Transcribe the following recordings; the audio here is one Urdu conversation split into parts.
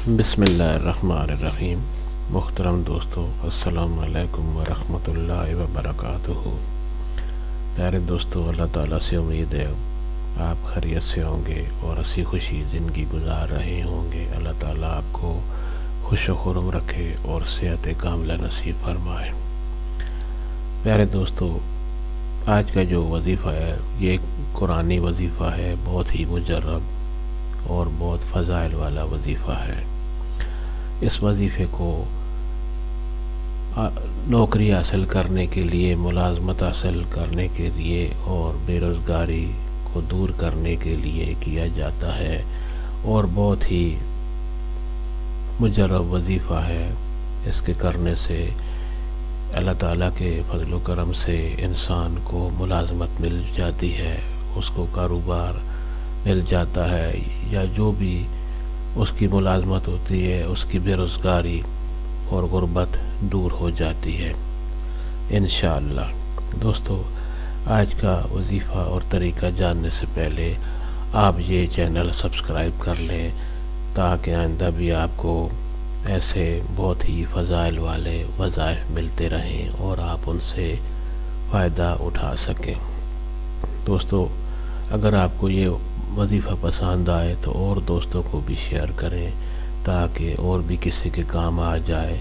بسم اللہ الرحمن الرحیم۔ محترم دوستو، السلام علیکم ورحمۃ اللہ وبرکاتہ۔ پیارے دوستو، اللہ تعالیٰ سے امید ہے آپ خیریت سے ہوں گے اور ہنسی خوشی زندگی گزار رہے ہوں گے۔ اللہ تعالیٰ آپ کو خوش و خرم رکھے اور صحت کاملہ نصیب فرمائے۔ پیارے دوستو، آج کا جو وظیفہ ہے یہ ایک قرآنی وظیفہ ہے، بہت ہی مجرب اور بہت فضائل والا وظیفہ ہے۔ اس وظیفے کو نوکری حاصل کرنے کے لیے، ملازمت حاصل کرنے کے لیے اور بے روزگاری کو دور کرنے کے لیے کیا جاتا ہے، اور بہت ہی مجرب وظیفہ ہے۔ اس کے کرنے سے اللہ تعالیٰ کے فضل و کرم سے انسان کو ملازمت مل جاتی ہے، اس کو کاروبار مل جاتا ہے، یا جو بھی اس کی ملازمت ہوتی ہے اس کی بے روزگاری اور غربت دور ہو جاتی ہے انشاءاللہ۔ دوستو، آج کا وظیفہ اور طریقہ جاننے سے پہلے آپ یہ چینل سبسکرائب کر لیں، تاکہ آئندہ بھی آپ کو ایسے بہت ہی فضائل والے وظائف ملتے رہیں اور آپ ان سے فائدہ اٹھا سکیں۔ دوستو، اگر آپ کو یہ وظیفہ پسند آئے تو اور دوستوں کو بھی شیئر کریں، تاکہ اور بھی کسی کے کام آ جائے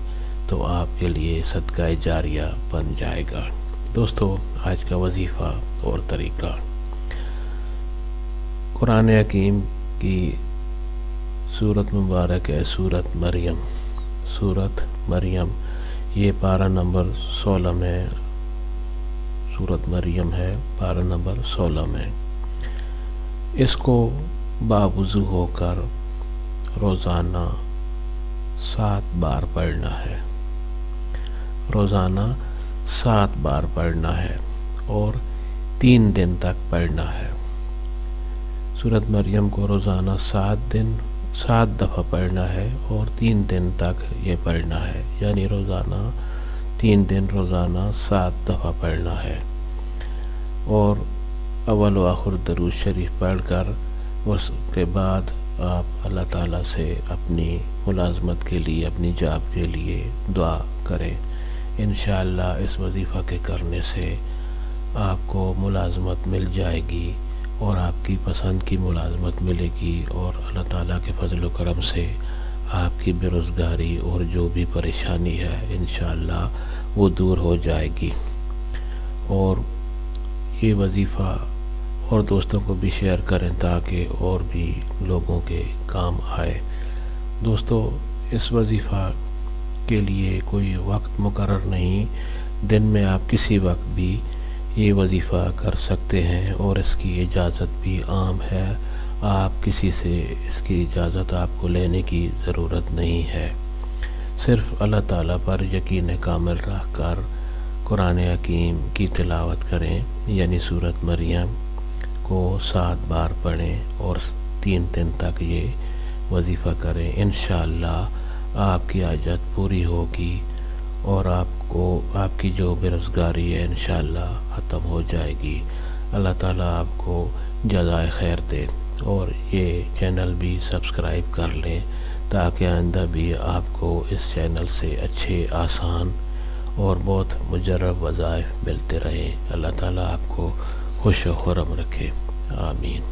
تو آپ کے لیے صدقہ جاریہ بن جائے گا۔ دوستو، آج کا وظیفہ اور طریقہ، قرآن حکیم کی سورت مبارک ہے سورت مریم۔ سورت مریم یہ پارہ نمبر 16 میں، سورت مریم ہے پارہ نمبر 16 میں۔ اس کو باوضو ہو کر روزانہ 7 بار پڑھنا ہے، روزانہ 7 بار پڑھنا ہے اور 3 دن تک پڑھنا ہے۔ سورت مریم کو روزانہ 7 دفعہ پڑھنا ہے اور 3 دن تک یہ پڑھنا ہے، یعنی روزانہ 3 دن روزانہ 7 دفعہ پڑھنا ہے، اور اول و آخر درود شریف پڑھ کر اس کے بعد آپ اللہ تعالیٰ سے اپنی ملازمت کے لیے، اپنی جاب کے لیے دعا کریں۔ انشاءاللہ اس وظیفہ کے کرنے سے آپ کو ملازمت مل جائے گی اور آپ کی پسند کی ملازمت ملے گی، اور اللہ تعالیٰ کے فضل و کرم سے آپ کی بے روزگاری اور جو بھی پریشانی ہے انشاءاللہ وہ دور ہو جائے گی۔ اور یہ وظیفہ اور دوستوں کو بھی شیئر کریں تاکہ اور بھی لوگوں کے کام آئے۔ دوستو، اس وظیفہ کے لیے کوئی وقت مقرر نہیں، دن میں آپ کسی وقت بھی یہ وظیفہ کر سکتے ہیں، اور اس کی اجازت بھی عام ہے۔ آپ کسی سے اس کی اجازت آپ کو لینے کی ضرورت نہیں ہے۔ صرف اللہ تعالیٰ پر یقین کامل رکھ کر قرآن حکیم کی تلاوت کریں، یعنی سورت مریم کو 7 بار پڑھیں اور 3 دن تک یہ وظیفہ کریں۔ انشاءاللہ آپ کی حاجت پوری ہوگی اور آپ کی جو بے روزگاری ہے انشاءاللہ ختم ہو جائے گی۔ اللہ تعالیٰ آپ کو جزائے خیر دے، اور یہ چینل بھی سبسکرائب کر لیں تاکہ آئندہ بھی آپ کو اس چینل سے اچھے، آسان اور بہت مجرب وظائف ملتے رہیں۔ اللہ تعالیٰ آپ کو خوش و خرم رکھے، آمین۔